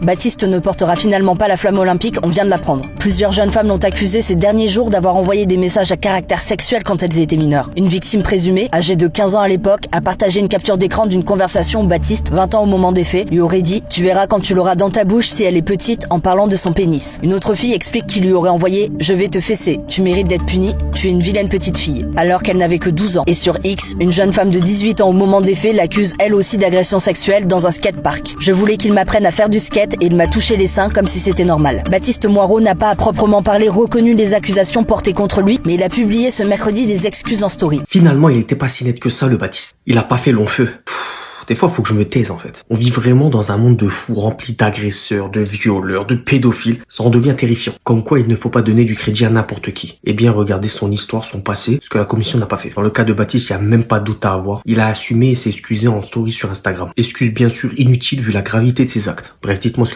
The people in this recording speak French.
Baptiste ne portera finalement pas la flamme olympique, on vient de l'apprendre. Plusieurs jeunes femmes l'ont accusé ces derniers jours d'avoir envoyé des messages à caractère sexuel quand elles étaient mineures. Une victime présumée, âgée de 15 ans à l'époque, a partagé une capture d'écran d'une conversation où Baptiste, 20 ans au moment des faits, lui aurait dit « Tu verras quand tu l'auras dans ta bouche si elle est petite » en parlant de son pénis. Une autre fille explique qu'il lui aurait envoyé « Je vais te fesser, tu mérites d'être punie, tu es une vilaine petite fille » alors qu'elle n'avait que 12 ans. Et sur X, une jeune femme de 18 ans au moment des faits l'accuse elle aussi d'agression sexuelle dans un skatepark. Je voulais qu'il m'apprenne à faire du skate et il m'a touché les seins comme si c'était normal. Baptiste Moirot n'a pas à proprement parler reconnu les accusations portées contre lui, mais il a publié ce mercredi des excuses en story. Finalement, il était pas si net que ça, le Baptiste. Il a pas fait long feu. Des fois, faut que je me taise, en fait. On vit vraiment dans un monde de fous rempli d'agresseurs, de violeurs, de pédophiles. Ça en devient terrifiant. Comme quoi, il ne faut pas donner du crédit à n'importe qui. Eh bien, regardez son histoire, son passé, ce que la commission n'a pas fait. Dans le cas de Baptiste, il n'y a même pas de doute à avoir. Il a assumé et s'est excusé en story sur Instagram. Excuse bien sûr inutile vu la gravité de ses actes. Bref, dites-moi ce que